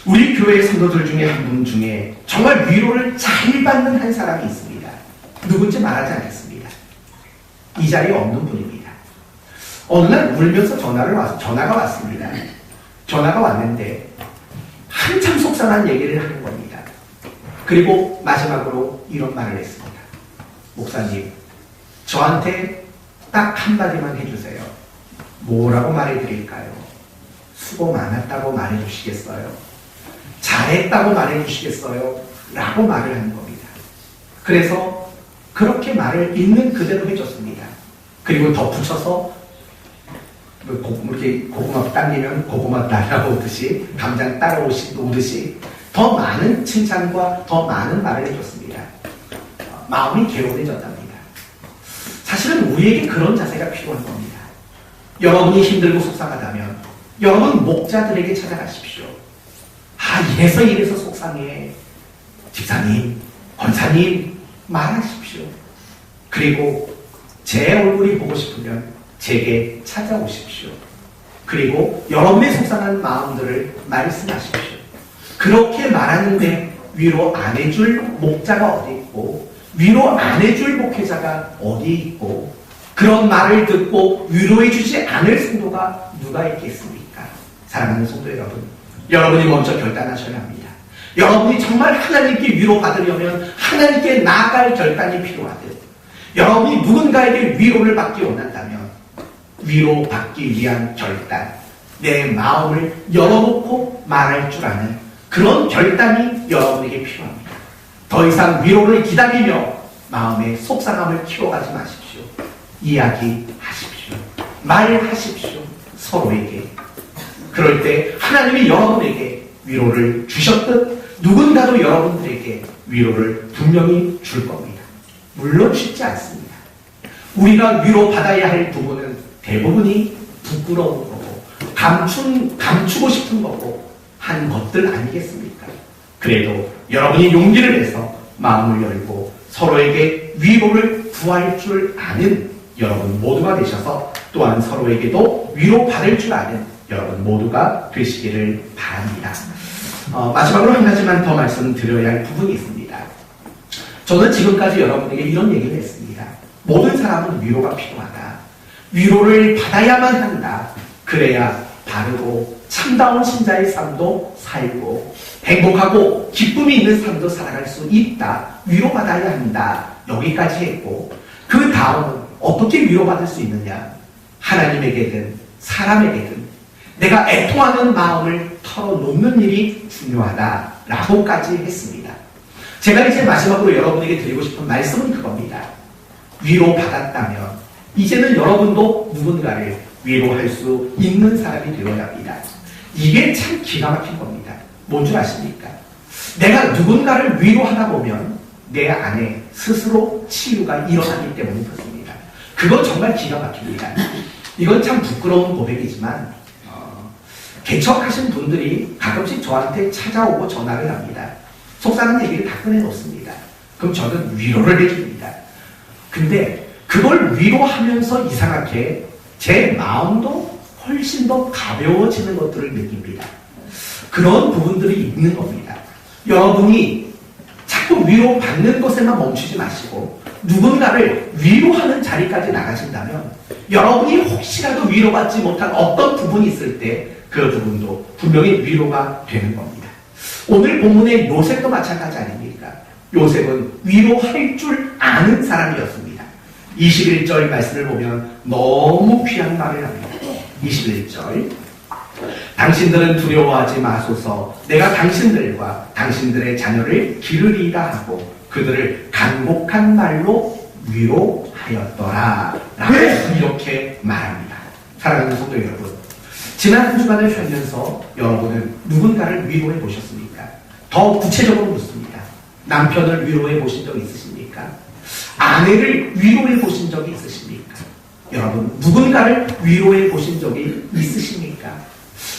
우리 교회 성도들 중에 한 분 중에 정말 위로를 잘 받는 한 사람이 있습니다. 누군지 말하지 않겠습니다. 이 자리에 없는 분입니다. 어느 날 울면서 전화가 왔습니다. 전화가 왔는데 한참 속상한 얘기를 하는 겁니다. 그리고 마지막으로 이런 말을 했습니다. 목사님, 저한테 딱 한마디만 해주세요. 뭐라고 말해드릴까요? 수고 많았다고 말해주시겠어요? 잘했다고 말해주시겠어요? 라고 말을 하는 겁니다. 그래서 그렇게 말을 있는 그대로 해줬습니다. 그리고 덧붙여서 이렇게 고구마 당기면 고구마 따라오듯이 감자 따라오듯이 더 많은 칭찬과 더 많은 말을 해줬습니다. 마음이 개운해졌답니다. 사실은 우리에게 그런 자세가 필요한 겁니다. 여러분이 힘들고 속상하다면 여러분 목자들에게 찾아가십시오. 이래서 속상해. 집사님, 권사님 말하십시오. 그리고 제 얼굴이 보고 싶으면 제게 찾아오십시오. 그리고 여러분의 속상한 마음들을 말씀하십시오. 그렇게 말하는데 위로 안 해줄 목자가 어디 있고 위로 안 해줄 목회자가 어디 있고 그런 말을 듣고 위로해 주지 않을 성도가 누가 있겠습니까? 사랑하는 성도 여러분, 여러분이 먼저 결단하셔야 합니다. 여러분이 정말 하나님께 위로받으려면 하나님께 나아갈 결단이 필요하듯 여러분이 누군가에게 위로를 받기 원한다면 위로받기 위한 결단, 내 마음을 열어놓고 말할 줄 아는 그런 결단이 여러분에게 필요합니다. 더 이상 위로를 기다리며 마음의 속상함을 키워가지 마십시오. 이야기하십시오. 말하십시오. 서로에게. 그럴 때 하나님이 여러분에게 위로를 주셨듯 누군가도 여러분들에게 위로를 분명히 줄 겁니다. 물론 쉽지 않습니다. 우리가 위로받아야 할 부분은 대부분이 부끄러운 거고 감추고 싶은 거고 한 것들 아니겠습니까? 그래도 여러분이 용기를 내서 마음을 열고 서로에게 위로를 구할 줄 아는 여러분 모두가 되셔서 또한 서로에게도 위로받을 줄 아는 여러분 모두가 되시기를 바랍니다. 마지막으로 한 가지만 더 말씀드려야 할 부분이 있습니다. 저는 지금까지 여러분에게 이런 얘기를 했습니다. 모든 사람은 위로가 필요하다. 위로를 받아야만 한다. 그래야 바르고 참다운 신자의 삶도 살고 행복하고 기쁨이 있는 삶도 살아갈 수 있다. 위로받아야 한다. 여기까지 했고 그 다음은 어떻게 위로받을 수 있느냐. 하나님에게든 사람에게든 내가 애통하는 마음을 털어놓는 일이 중요하다라고까지 했습니다. 제가 이제 마지막으로 여러분에게 드리고 싶은 말씀은 그겁니다. 위로받았다면 이제는 여러분도 누군가를 위로할 수 있는 사람이 되어야 합니다. 이게 참 기가 막힌 겁니다. 뭔 줄 아십니까? 내가 누군가를 위로하다 보면 내 안에 스스로 치유가 일어나기 때문에 그렇습니다. 그건 정말 기가 막힙니다. 이건 참 부끄러운 고백이지만 개척하신 분들이 가끔씩 저한테 찾아오고 전화를 합니다. 속상한 얘기를 다 꺼내놓습니다. 그럼 저는 위로를 해줍니다. 근데 그걸 위로하면서 이상하게 제 마음도 훨씬 더 가벼워지는 것들을 느낍니다. 그런 부분들이 있는 겁니다. 여러분이 자꾸 위로받는 것에만 멈추지 마시고 누군가를 위로하는 자리까지 나가신다면 여러분이 혹시라도 위로받지 못한 어떤 부분이 있을 때 그 부분도 분명히 위로가 되는 겁니다. 오늘 본문의 요셉도 마찬가지 아닙니까? 요셉은 위로할 줄 아는 사람이었습니다. 21절 말씀을 보면 너무 귀한 말을 합니다. 21절 당신들은 두려워하지 마소서. 내가 당신들과 당신들의 자녀를 기르리라 하고 그들을 간곡한 말로 위로하였더라 라고 이렇게 말합니다. 사랑하는 성도 여러분, 지난 한 주간을 살면서 여러분은 누군가를 위로해 보셨습니까? 더 구체적으로 묻습니다. 남편을 위로해 보신 적 있으십니까? 아내를 위로해 보신 적이 있으십니까? 여러분 누군가를 위로해 보신 적이 있으십니까?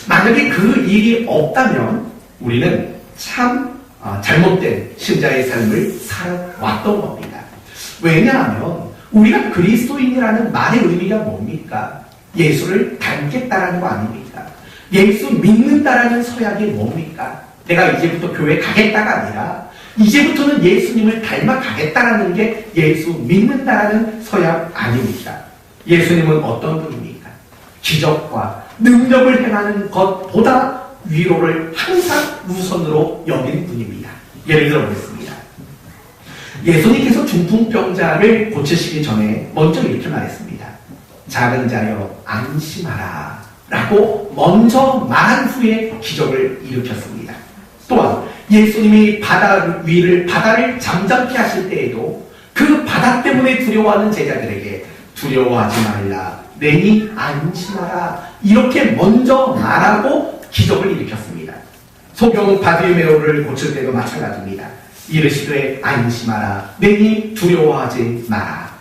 만약에 그 일이 없다면 우리는 참 잘못된 신자의 삶을 살아왔던 겁니다. 왜냐하면 우리가 그리스도인이라는 말의 의미가 뭡니까? 예수를 닮겠다라는 거 아닙니까? 예수 믿는다라는 서약이 뭡니까? 내가 이제부터 교회 가겠다가 아니라 이제부터는 예수님을 닮아 가겠다라는 게 예수 믿는다라는 서약 아닙니까? 예수님은 어떤 분입니까? 기적과 능력을 행하는 것보다 위로를 항상 우선으로 여긴 분입니다. 예를 들어 보겠습니다. 예수님께서 중풍병자를 고치시기 전에 먼저 이렇게 말했습니다. 작은 자여 안심하라 라고 먼저 말한 후에 기적을 일으켰습니다. 또한 예수님이 바다를 잠잠케 하실 때에도 그 바다 때문에 두려워하는 제자들에게 두려워하지 말라, 내니 안심하라 이렇게 먼저 말하고 기적을 일으켰습니다. 소경 바디메오를 고칠 때도 마찬가지입니다. 이르시되 안심하라, 내니 두려워하지 마라.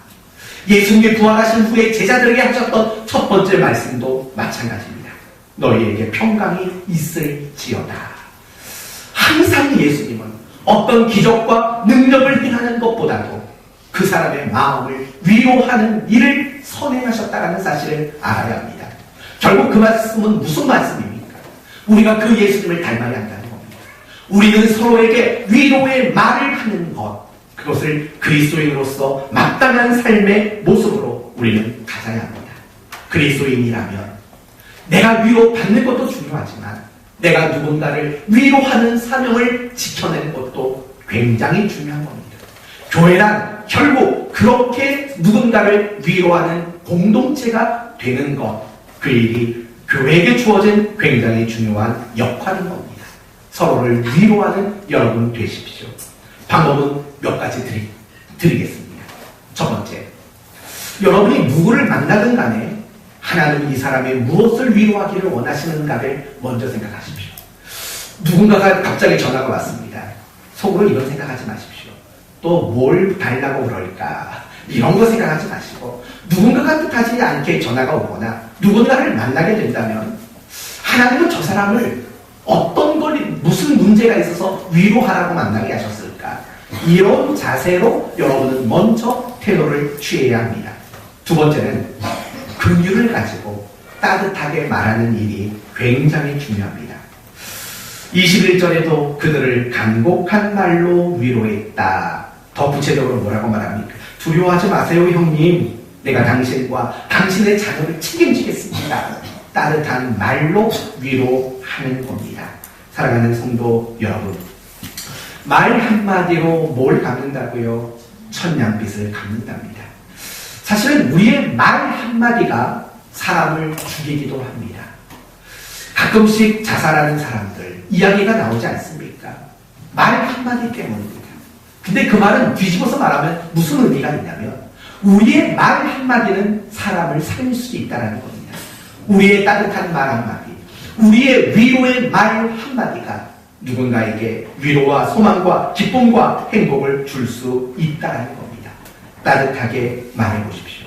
예수님이 부활하신 후에 제자들에게 하셨던 첫 번째 말씀도 마찬가지입니다. 너희에게 평강이 있을지어다. 항상 예수님은 어떤 기적과 능력을 행하는 것보다도 그 사람의 마음을 위로하는 일을 선행하셨다는 사실을 알아야 합니다. 결국 그 말씀은 무슨 말씀입니까? 우리가 그 예수님을 닮아야 한다는 겁니다. 우리는 서로에게 위로의 말을 하는 것, 그것을 그리스도인으로서 마땅한 삶의 모습으로 우리는 가져야 합니다. 그리스도인이라면 내가 위로받는 것도 중요하지만 내가 누군가를 위로하는 사명을 지켜내는 것도 굉장히 중요한 겁니다. 교회란 결국 그렇게 누군가를 위로하는 공동체가 되는 것, 그 일이 교회에게 주어진 굉장히 중요한 역할인 겁니다. 서로를 위로하는 여러분 되십시오. 방법은 몇 가지 드리겠습니다. 첫 번째, 여러분이 누구를 만나든 간에 하나님 이 사람의 무엇을 위로하기를 원하시는가를 먼저 생각하십시오. 누군가가 갑자기 전화가 왔습니다. 속으로 이런 생각하지 마십시오. 또 뭘 달라고 그럴까 이런 거 생각하지 마시고, 누군가가 뜻하지 않게 전화가 오거나 누군가를 만나게 된다면 하나님은 저 사람을 어떤 걸, 무슨 문제가 있어서 위로하라고 만나게 하셨을까, 이런 자세로 여러분은 먼저 태도를 취해야 합니다. 두 번째는 긍휼을 가지고 따뜻하게 말하는 일이 굉장히 중요합니다. 21절에도 그들을 간곡한 말로 위로했다. 더 구체적으로 뭐라고 말합니까? 두려워하지 마세요 형님, 내가 당신과 당신의 자녀를 책임지겠습니다. 따뜻한 말로 위로하는 겁니다. 사랑하는 성도 여러분, 말 한마디로 뭘 갚는다고요? 천냥빚을 갚는답니다. 사실은 우리의 말 한마디가 사람을 죽이기도 합니다. 가끔씩 자살하는 사람들 이야기가 나오지 않습니까? 말 한마디 때문입니다. 근데 그 말은 뒤집어서 말하면 무슨 의미가 있냐면 우리의 말 한마디는 사람을 살릴 수 있다는 겁니다. 우리의 따뜻한 말 한마디, 우리의 위로의 말 한마디가 누군가에게 위로와 소망과 기쁨과 행복을 줄 수 있다는 겁니다. 따뜻하게 말해보십시오.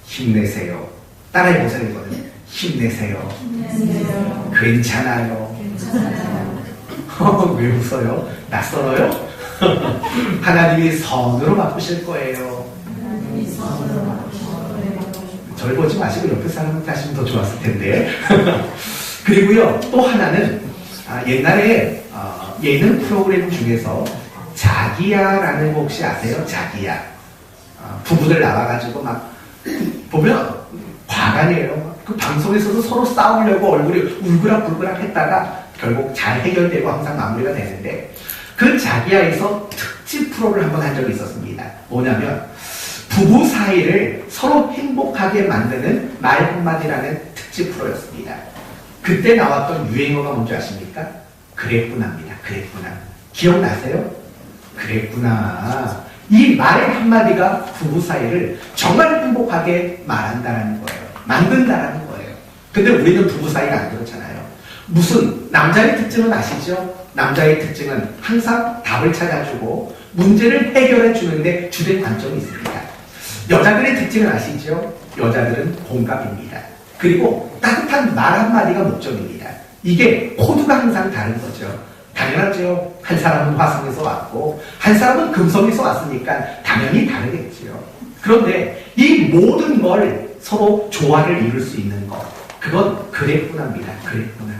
힘내세요. 따라해보세요. 이거는 힘내세요. 힘내세요. 괜찮아요. 괜찮아요. 왜 웃어요? 낯설어요? 하나님이 선으로 바꾸실 거예요. 저를 보지 마시고 옆에 사람한테 하시면 더 좋았을 텐데. 그리고요, 또 하나는 옛날에 예능 프로그램 중에서 자기야라는 거 혹시 아세요? 자기야. 부부들 나와가지고 막 보면 과간이에요. 그 방송에서도 서로 싸우려고 얼굴이 울그락불그락 했다가 결국 잘 해결되고 항상 마무리가 되는데, 그 자기야에서 특집 프로를 한번 한 적이 있었습니다. 뭐냐면 부부 사이를 서로 행복하게 만드는 말 한마디라는 특집 프로였습니다. 그때 나왔던 유행어가 뭔지 아십니까? 그랬구나입니다. 그랬구나. 기억나세요? 그랬구나. 이 말 한마디가 부부 사이를 정말 행복하게 말한다는 거예요. 만든다는 거예요. 근데 우리는 부부 사이가 안 그렇잖아요. 무슨 남자의 특징은 아시죠? 남자의 특징은 항상 답을 찾아주고 문제를 해결해 주는데 주된 관점이 있습니다. 여자들의 특징은 아시죠? 여자들은 공감입니다. 그리고 따뜻한 말 한마디가 목적입니다. 이게 코드가 항상 다른 거죠. 당연하죠. 한 사람은 화성에서 왔고 한 사람은 금성에서 왔으니까 당연히 다르겠죠. 그런데 이 모든 걸 서로 조화를 이룰 수 있는 것, 그건 그랬구나입니다. 그랬구나.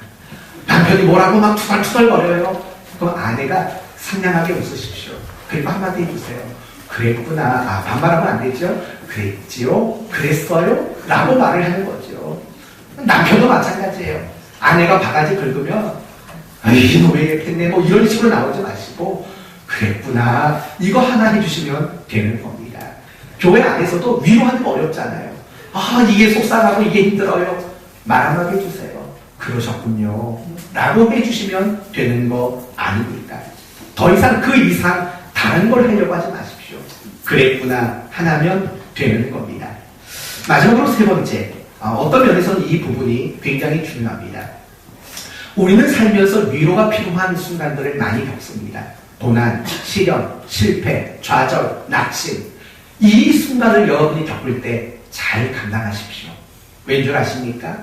남편이 뭐라고 막 투덜투덜거려요. 그럼 아내가 상냥하게 웃으십시오. 그리고 한마디 해주세요. 그랬구나. 아, 반말하면 안 되죠? 그랬지요? 그랬어요? 라고 말을 하는 거죠. 남편도 마찬가지예요. 아내가 바가지 긁으면 아이, 너 왜 이렇게 했네? 뭐 이런 식으로 나오지 마시고 그랬구나. 이거 하나 해주시면 되는 겁니다. 교회 안에서도 위로하는 거 어렵잖아요. 아, 이게 속상하고 이게 힘들어요. 말 한마디 해주세요. 그러셨군요. 라고 해주시면 되는 거 아닙니까? 더 이상 그 이상 다른 걸 하려고 하지 마십시오. 그랬구나 하나면 되는 겁니다. 마지막으로 세 번째, 어떤 면에서는 이 부분이 굉장히 중요합니다. 우리는 살면서 위로가 필요한 순간들을 많이 겪습니다. 고난, 시련, 실패, 좌절, 낙심. 이 순간을 여러분이 겪을 때 잘 감당하십시오. 왠 줄 아십니까?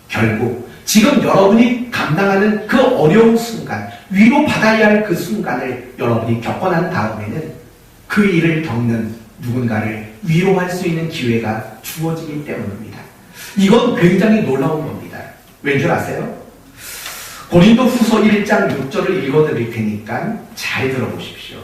결국 지금 여러분이 감당하는 그 어려운 순간, 위로받아야 할 그 순간을 여러분이 겪어난 다음에는 그 일을 겪는 누군가를 위로할 수 있는 기회가 주어지기 때문입니다. 이건 굉장히 놀라운 겁니다. 왠 줄 아세요? 고린도 후서 1장 6절을 읽어드릴 테니까 잘 들어보십시오.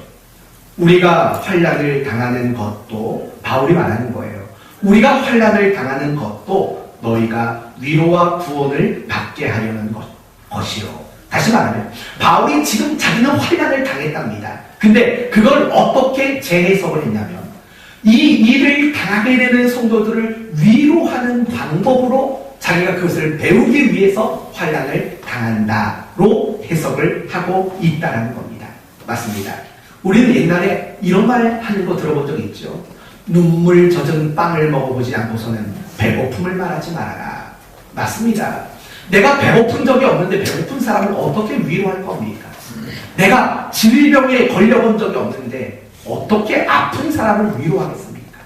우리가 환난을 당하는 것도 바울이 말하는 거예요. 우리가 환난을 당하는 것도 너희가 위로와 구원을 받게 하려는 것이요. 다시 말하면 바울이 지금 자기는 환난을 당했답니다. 근데 그걸 어떻게 재해석을 했냐면 이 일을 당하게 되는 성도들을 위로하는 방법으로 자기가 그것을 배우기 위해서 환난을 당한다로 해석을 하고 있다는 겁니다. 맞습니다. 우리는 옛날에 이런 말 하는 거 들어본 적 있죠. 눈물 젖은 빵을 먹어보지 않고서는 배고픔을 말하지 말아라. 맞습니다. 내가 배고픈 적이 없는데 배고픈 사람을 어떻게 위로할 겁니까? 내가 질병에 걸려본 적이 없는데 어떻게 아픈 사람을 위로하겠습니까?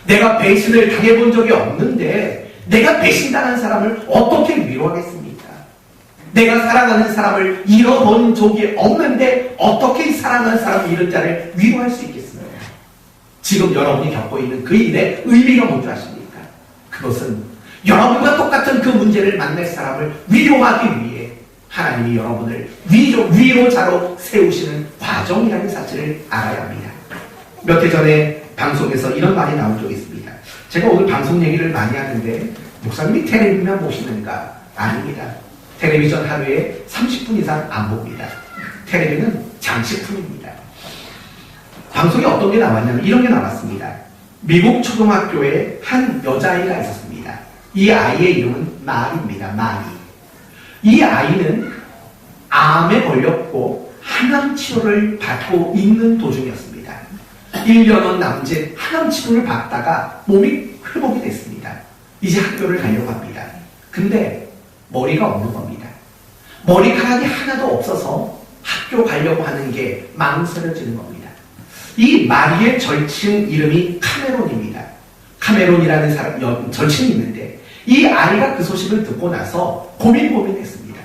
내가 배신을 당해본 적이 없는데 내가 배신당한 사람을 어떻게 위로하겠습니까? 내가 사랑하는 사람을 잃어본 적이 없는데 어떻게 사랑하는 사람을 잃은 자를 위로할 수 있겠습니까? 지금 여러분이 겪고 있는 그 일의 의미가 뭔지 아십니까? 그것은 여러분과 똑같은 그 문제를 만날 사람을 위로하기 위해 하나님이 여러분을 위로자로 세우시는 과정이라는 사실을 알아야 합니다. 몇 해 전에 방송에서 이런 말이 나온 적이 있습니다. 제가 오늘 방송 얘기를 많이 하는데 목사님이 텔레비만 보시는가? 아닙니다. 텔레비전 하루에 30분 이상 안 봅니다. 텔레비는 장식품입니다. 방송에 어떤 게 나왔냐면 이런 게 나왔습니다. 미국 초등학교에 한 여자아이가 있었습니다. 이 아이의 이름은 마리입니다. 마리. 이 아이는 암에 걸렸고 항암 치료를 받고 있는 도중이었습니다. 1년은 남짓 항암 치료를 받다가 몸이 회복이 됐습니다. 이제 학교를 가려고 합니다. 근데 머리가 없는 겁니다. 머리카락이 하나도 없어서 학교 가려고 하는 게 망설여지는 겁니다. 이 마리의 절친 이름이 카메론입니다. 카메론이라는 사람, 절친이 있는데 이 아이가 그 소식을 듣고 나서 고민했습니다.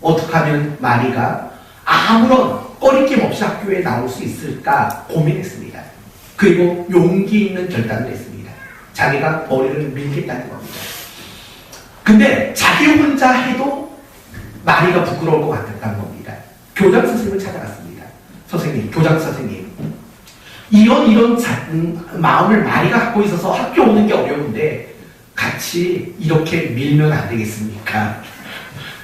어떻게 하면 마리가 아무런 꺼리낌 없이 학교에 나올 수 있을까 고민했습니다. 그리고 용기 있는 결단을 했습니다. 자기가 머리를 밀겠다는 겁니다. 근데 자기 혼자 해도 마리가 부끄러울 것 같았다는 겁니다. 교장 선생님을 찾아갔습니다. 선생님, 교장 선생님. 이런 마음을 마리가 갖고 있어서 학교 오는 게 어려운데 같이 이렇게 밀면 안 되겠습니까?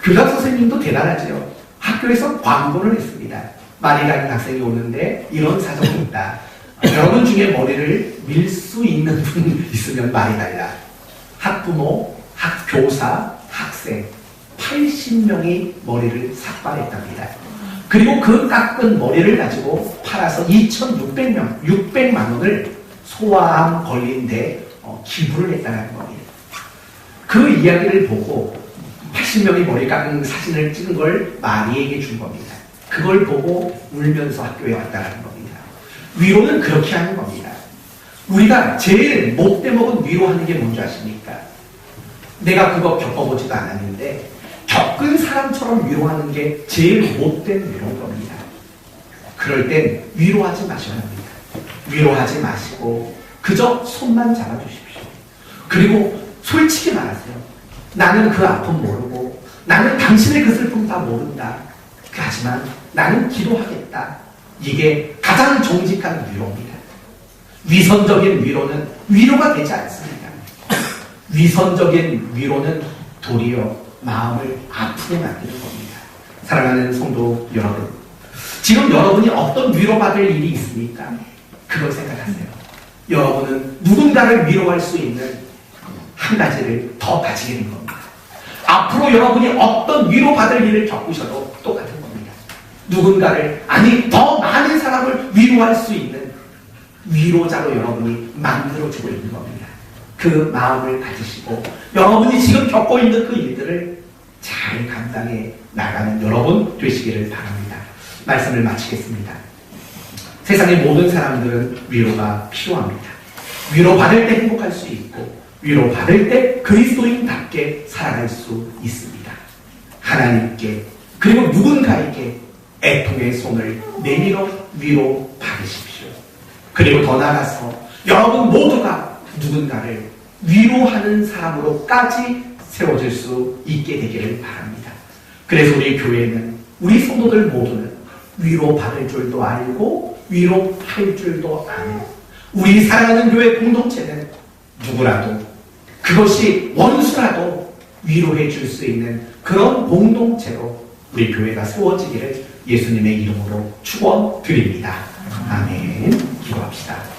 교장 선생님도 대단하죠. 학교에서 광고를 했습니다. 마리라는 학생이 오는데 이런 사정이 있다. 여러분 중에 머리를 밀 수 있는 분 있으면 말해달라. 학부모, 학교사, 학생 80명이 머리를 삭발했답니다. 그리고 그 깎은 머리를 가지고 팔아서 2,600만 원을 소아암 걸린 데 기부를 했다는 겁니다. 그 이야기를 보고 80명이 머리 깎은 사진을 찍은 걸 마리에게 준 겁니다. 그걸 보고 울면서 학교에 왔다는 겁니다. 위로는 그렇게 하는 겁니다. 우리가 제일 못돼먹은 위로하는 게 뭔지 아십니까? 내가 그거 겪어보지도 않았는데 겪은 사람처럼 위로하는 게 제일 못된 위로인 겁니다. 그럴 땐 위로하지 마셔야 합니다. 위로하지 마시고 그저 손만 잡아주십시오. 그리고 솔직히 말하세요. 나는 그 아픔 모르고 나는 당신의 그 슬픔 다 모른다. 하지만 나는 기도하겠다. 이게 가장 정직한 위로입니다. 위선적인 위로는 위로가 되지 않습니다. 위선적인 위로는 도리어 마음을 아프게 만드는 겁니다. 사랑하는 성도 여러분, 지금 여러분이 어떤 위로받을 일이 있습니까? 그걸 생각하세요. 여러분은 누군가를 위로할 수 있는 한 가지를 더 가지게 된 겁니다. 앞으로 여러분이 어떤 위로받을 일을 겪으셔도 똑같은 겁니다. 누군가를, 아니 더 많은 사람을 위로할 수 있는 위로자로 여러분이 만들어주고 있는 겁니다. 그 마음을 가지시고 여러분이 지금 겪고 있는 그 일들을 잘 감당해 나가는 여러분 되시기를 바랍니다. 말씀을 마치겠습니다. 세상의 모든 사람들은 위로가 필요합니다. 위로받을 때 행복할 수 있고 위로받을 때 그리스도인답게 살아갈 수 있습니다. 하나님께 그리고 누군가에게 애통의 손을 내밀어 위로받으십시오. 그리고 더 나아가서 여러분 모두가 누군가를 위로하는 사람으로까지 세워질 수 있게 되기를 바랍니다. 그래서 우리 교회는, 우리 성도들 모두는 위로받을 줄도 알고 위로할 줄도 아는 우리 사랑하는 교회 공동체는 누구라도, 그것이 원수라도 위로해 줄 수 있는 그런 공동체로 우리 교회가 세워지기를 예수님의 이름으로 축원드립니다. 아멘. 기도합시다.